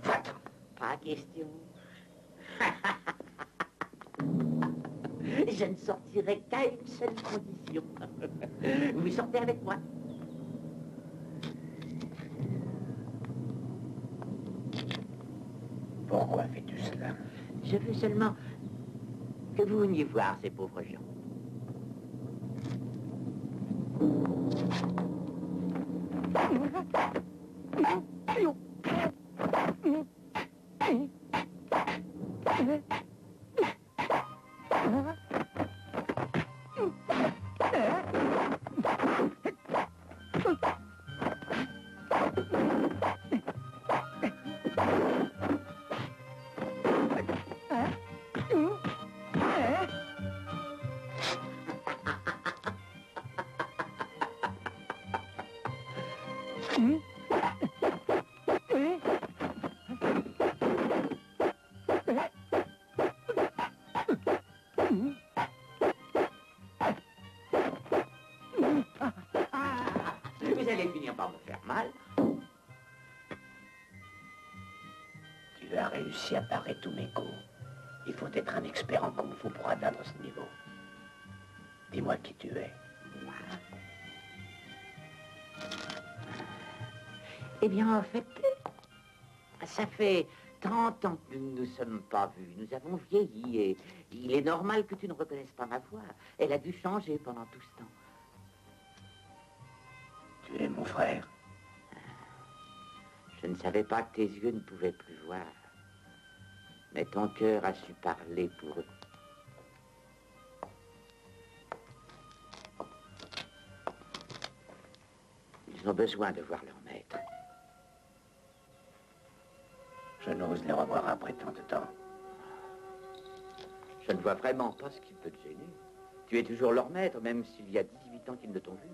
[SPEAKER 5] Va-t'en.
[SPEAKER 3] Pas question. Je ne sortirai qu'à une seule condition. Vous sortez avec moi.
[SPEAKER 5] Pourquoi fais-tu cela?
[SPEAKER 3] Je veux seulement que vous veniez voir ces pauvres gens. Vous allez finir par me faire mal.
[SPEAKER 5] Tu as réussi à parer tous mes coups. Il faut être un expert en kung-fu pour atteindre ce niveau.
[SPEAKER 2] Dis-moi qui tu es.
[SPEAKER 3] Eh bien, en fait, ça fait 30 ans que nous ne nous sommes pas vus. Nous avons vieilli et il est normal que tu ne reconnaisses pas ma voix. Elle a dû changer pendant tout ce temps.
[SPEAKER 2] Tu es mon frère.
[SPEAKER 3] Je ne savais pas que tes yeux ne pouvaient plus voir. Mais ton cœur a su parler pour eux. Ils ont besoin de voir leur maître.
[SPEAKER 2] Je n'ose les revoir après tant de temps.
[SPEAKER 3] Je ne vois vraiment pas ce qui peut te gêner. Tu es toujours leur maître, même s'il y a 18 ans qu'ils ne t'ont vu.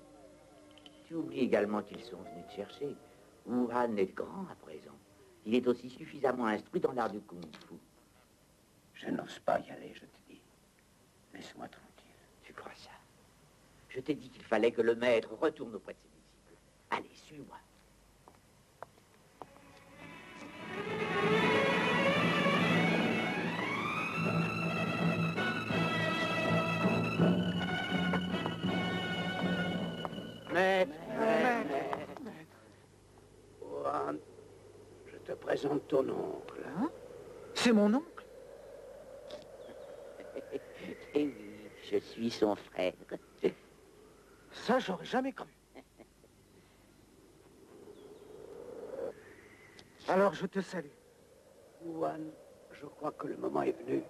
[SPEAKER 3] Tu oublies également qu'ils sont venus te chercher. Wuhan est grand à présent. Il est aussi suffisamment instruit dans l'art du kung-fu.
[SPEAKER 2] Je n'ose pas y aller, je te dis. Laisse-moi tranquille.
[SPEAKER 3] Tu crois ça? Je t'ai dit qu'il fallait que le maître retourne auprès de ses disciples. Allez, suis-moi.
[SPEAKER 2] Maître. Wuhan, je te présente ton oncle.
[SPEAKER 4] Hein? C'est mon oncle?
[SPEAKER 3] Eh oui, je suis son frère.
[SPEAKER 4] Ça, j'aurais jamais cru. Alors, je te salue.
[SPEAKER 2] Wuhan, je crois que le moment est venu.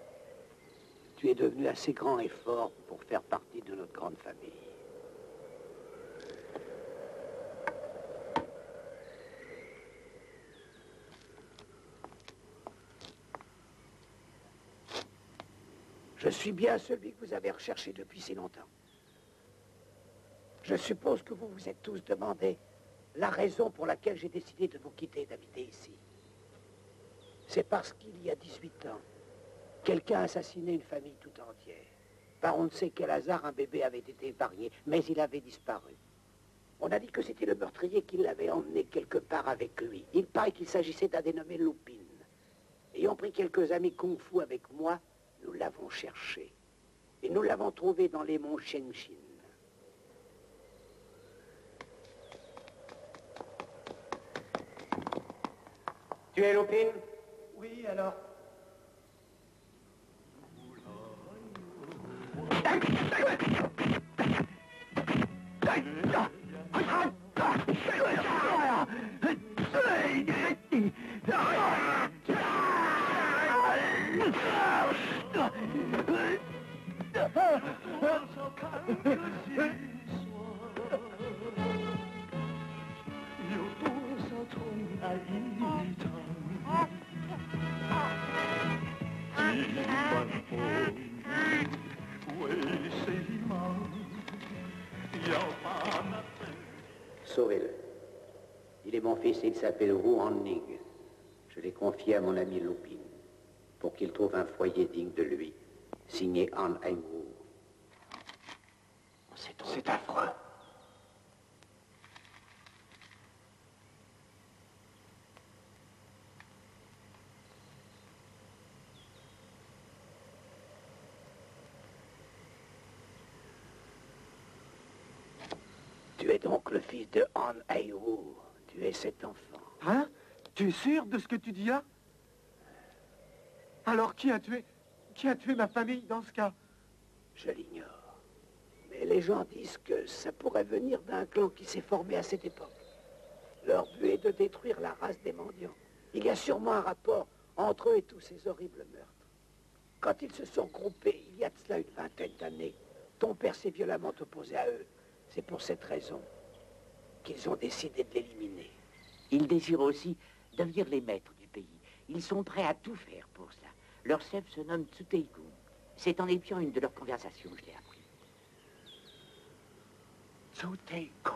[SPEAKER 2] Tu es devenu assez grand et fort pour faire partie de notre grande famille. Je suis bien celui que vous avez recherché depuis si longtemps. Je suppose que vous vous êtes tous demandé la raison pour laquelle j'ai décidé de vous quitter et d'habiter ici. C'est parce qu'il y a 18 ans, quelqu'un a assassiné une famille tout entière. Par on ne sait quel hasard, un bébé avait été épargné, mais il avait disparu. On a dit que c'était le meurtrier qui l'avait emmené quelque part avec lui. Il paraît qu'il s'agissait d'un dénommé Lupin. Ayant pris quelques amis kung-fu avec moi, nous l'avons cherché. Et nous l'avons trouvé dans les monts Shengshin.
[SPEAKER 1] Tu es Lupin?
[SPEAKER 4] Oui, alors?
[SPEAKER 2] Sauvez-le. Il est mon fils et il s'appelle Wu Hanning. Je l'ai confié à mon ami Lupin pour qu'il trouve un foyer digne de lui. Signé Han Heng-Wu. C'est affreux. Tu es donc le fils de Han Heng-Wu. Tu es cet enfant.
[SPEAKER 4] Hein? Tu es sûr de ce que tu dis là? Alors qui a tué ma famille dans ce cas?
[SPEAKER 2] Je l'ignore. Mais les gens disent que ça pourrait venir d'un clan qui s'est formé à cette époque. Leur but est de détruire la race des mendiants. Il y a sûrement un rapport entre eux et tous ces horribles meurtres. Quand ils se sont groupés, il y a de cela une vingtaine d'années, ton père s'est violemment opposé à eux. C'est pour cette raison qu'ils ont décidé de l'éliminer.
[SPEAKER 3] Ils désirent aussi devenir les maîtres du pays. Ils sont prêts à tout faire pour cela. Leur chef se nomme Tsuteiku. C'est en épiant une de leurs conversations que je l'ai appris.
[SPEAKER 2] Tsuteiku.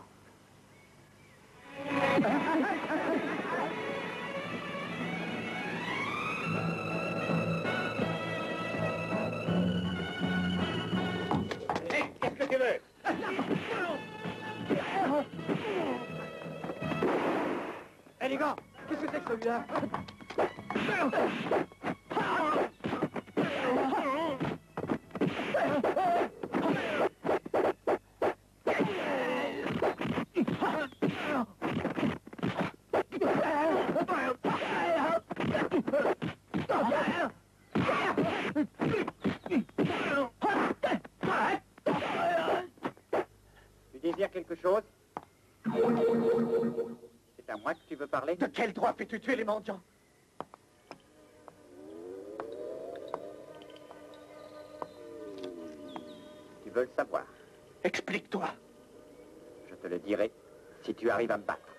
[SPEAKER 1] Hé, qu'est-ce que tu veux?
[SPEAKER 4] Hé les gars, qu'est-ce que c'est que celui-là?
[SPEAKER 7] parler?
[SPEAKER 4] De quel droit fais-tu tuer les mendiants?
[SPEAKER 7] Tu veux le savoir?
[SPEAKER 4] Explique-toi.
[SPEAKER 7] Je te le dirai si tu arrives à me battre.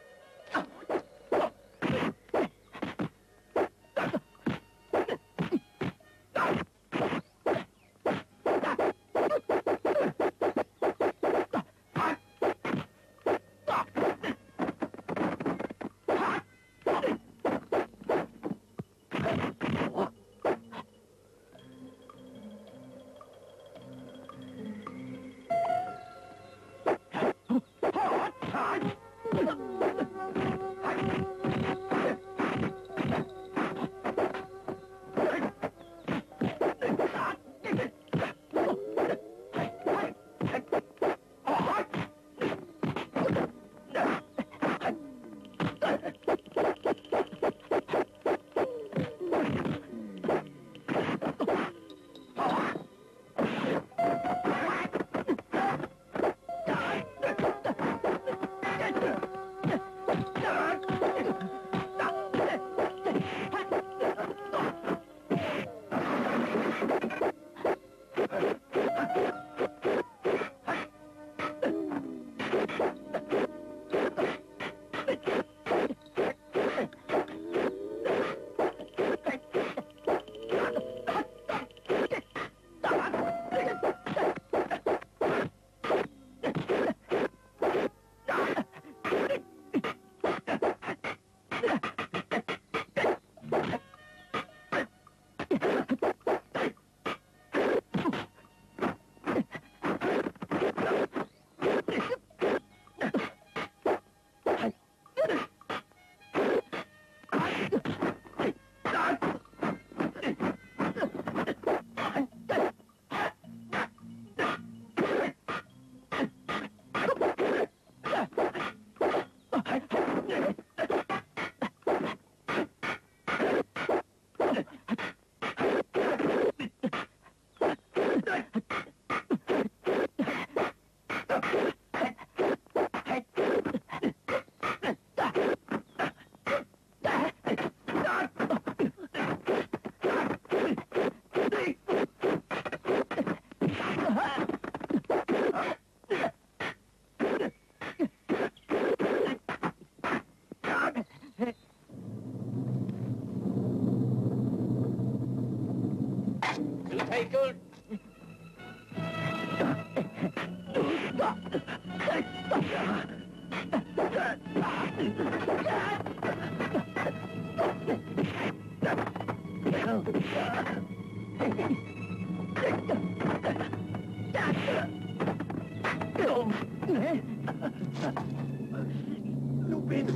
[SPEAKER 2] Lupin!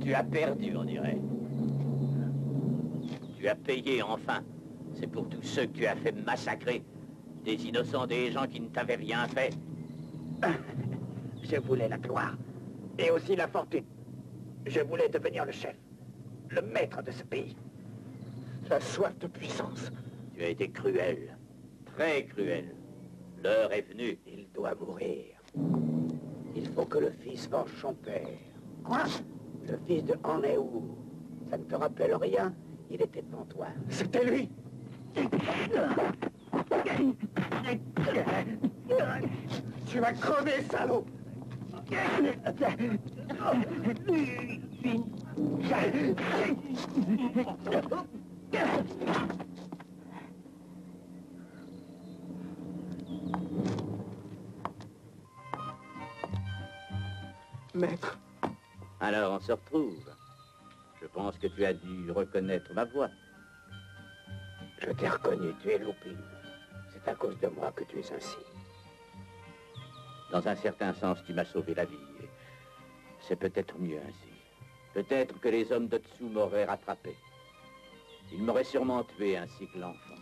[SPEAKER 2] Tu as perdu, on dirait. Tu as payé, enfin. C'est pour tous ceux que tu as fait massacrer. Des innocents, des gens qui ne t'avaient rien fait.
[SPEAKER 5] Je voulais la gloire. Et aussi la fortune. Je voulais devenir le chef. Le maître de ce pays.
[SPEAKER 4] La soif de puissance.
[SPEAKER 2] Tu as été cruel. Très cruel. L'heure est venue.
[SPEAKER 5] Il doit mourir. Il faut que le fils venge son père.
[SPEAKER 4] Quoi?
[SPEAKER 5] Le fils de Anéou. Ça ne te rappelle rien? Il était devant toi.
[SPEAKER 4] C'était lui. Tu vas crever, salaud. Maître.
[SPEAKER 2] Alors on se retrouve. Je pense que tu as dû reconnaître ma voix.
[SPEAKER 5] Je t'ai reconnu, tu es Lupin. C'est à cause de moi que tu es ainsi.
[SPEAKER 2] Dans un certain sens, tu m'as sauvé la vie. C'est peut-être mieux ainsi. Peut-être que les hommes de dessous m'auraient rattrapé. Ils m'auraient sûrement tué ainsi que l'enfant.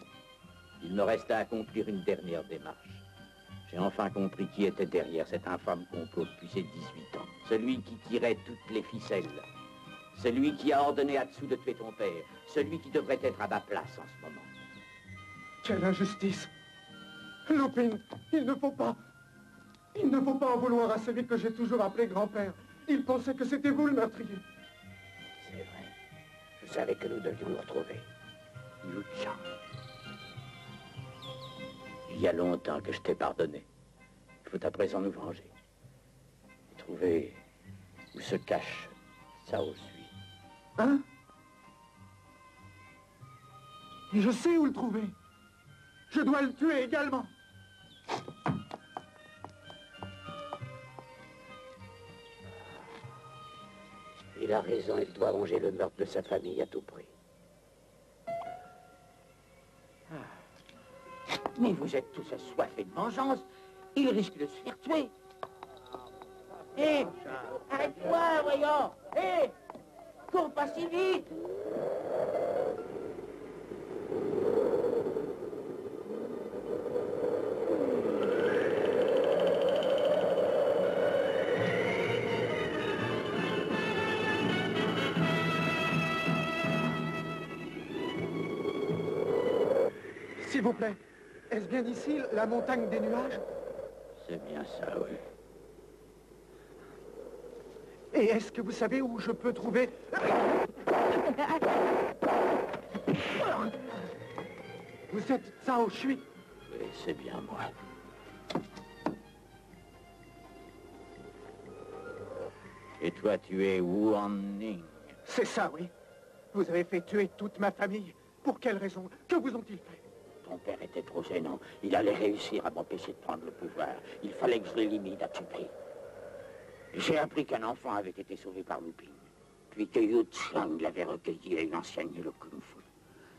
[SPEAKER 2] Il me reste à accomplir une dernière démarche. J'ai enfin compris qui était derrière cet infâme complot depuis ses 18 ans. Celui qui tirait toutes les ficelles. Celui qui a ordonné à dessous de tuer ton père. Celui qui devrait être à ma place en ce moment.
[SPEAKER 4] Quelle injustice! Lupin, il ne faut pas en vouloir à celui que j'ai toujours appelé grand-père. Il pensait que c'était vous le meurtrier.
[SPEAKER 5] savais que nous devions nous retrouver.
[SPEAKER 2] Yu-chan. Il y a longtemps que je t'ai pardonné. Il faut à présent nous venger. Et trouver où se cache Cao Sui.
[SPEAKER 4] Hein? Et je sais où le trouver. Je dois le tuer également.
[SPEAKER 5] Il a raison, il doit venger le meurtre de sa famille à tout prix.
[SPEAKER 3] Mais vous êtes tous assoiffés de vengeance. Il risque de se faire tuer. Hé, arrête-toi, voyons. Hé, cours pas si vite.
[SPEAKER 4] S'il vous plaît, est-ce bien ici, la montagne des nuages?
[SPEAKER 2] C'est bien ça, oui.
[SPEAKER 4] Et est-ce que vous savez où je peux trouver... Vous êtes Cao Sui?
[SPEAKER 2] Oui, c'est bien moi. Et toi, tu es Wan Ning.
[SPEAKER 4] C'est ça, oui. Vous avez fait tuer toute ma famille. Pour quelle raison? Que vous ont-ils fait?
[SPEAKER 5] Ton père était trop gênant. Il allait réussir à m'empêcher de prendre le pouvoir. Il fallait que je l'élimine à tout prix. J'ai appris qu'un enfant avait été sauvé par Lupin, puis que Yu Chang l'avait recueilli et lui enseigné le Kung Fu.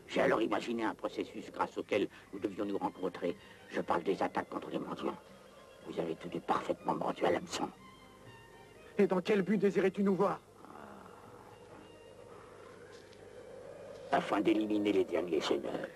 [SPEAKER 5] J'ai alors imaginé un processus grâce auquel nous devions nous rencontrer. Je parle des attaques contre les mendiants. Vous avez tenu parfaitement mordu à l'hameçon.
[SPEAKER 4] Et dans quel but désirais-tu nous voir?
[SPEAKER 5] Afin d'éliminer les derniers seigneurs.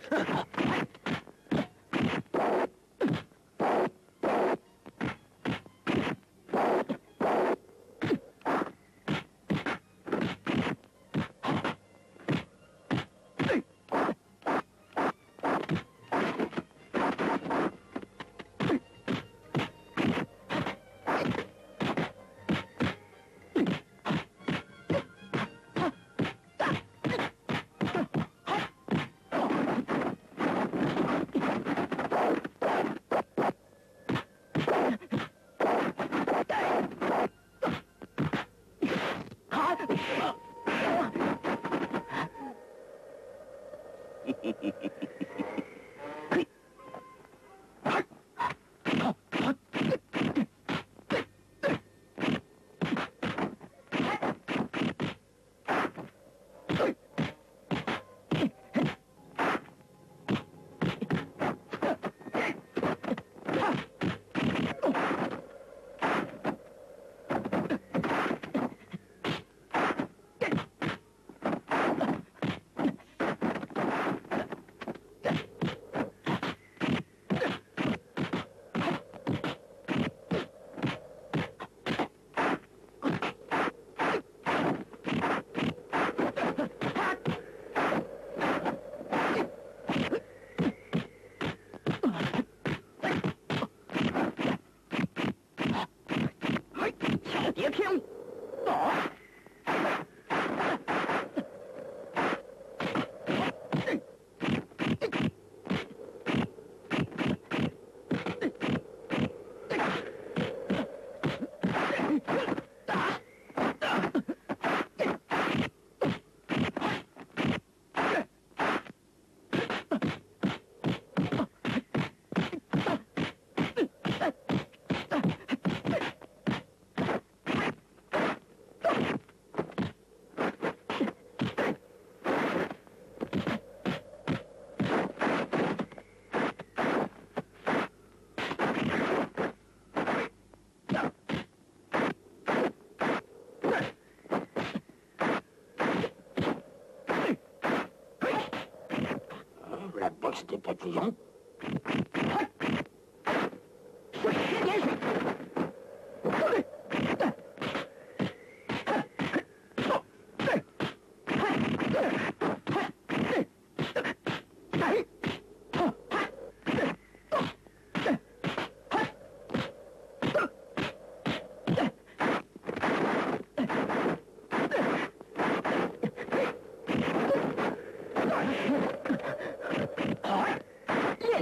[SPEAKER 5] La bosse des papillons.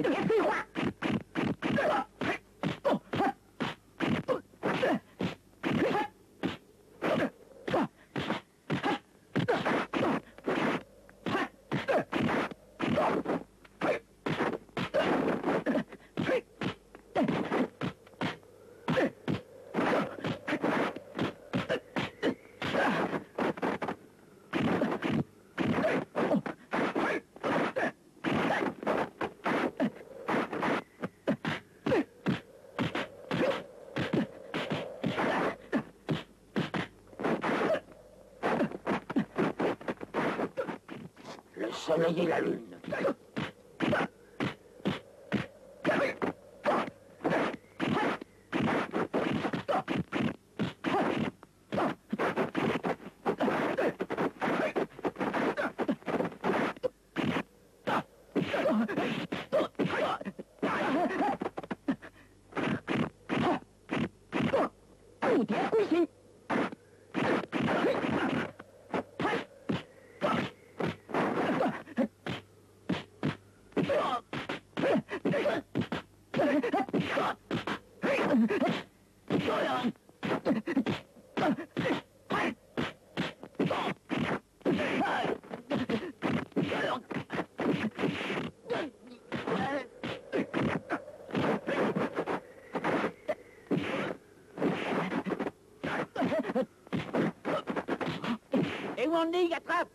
[SPEAKER 3] 别废话。Le soleil et la lune.不蝶归心。Et Wendy, attrape!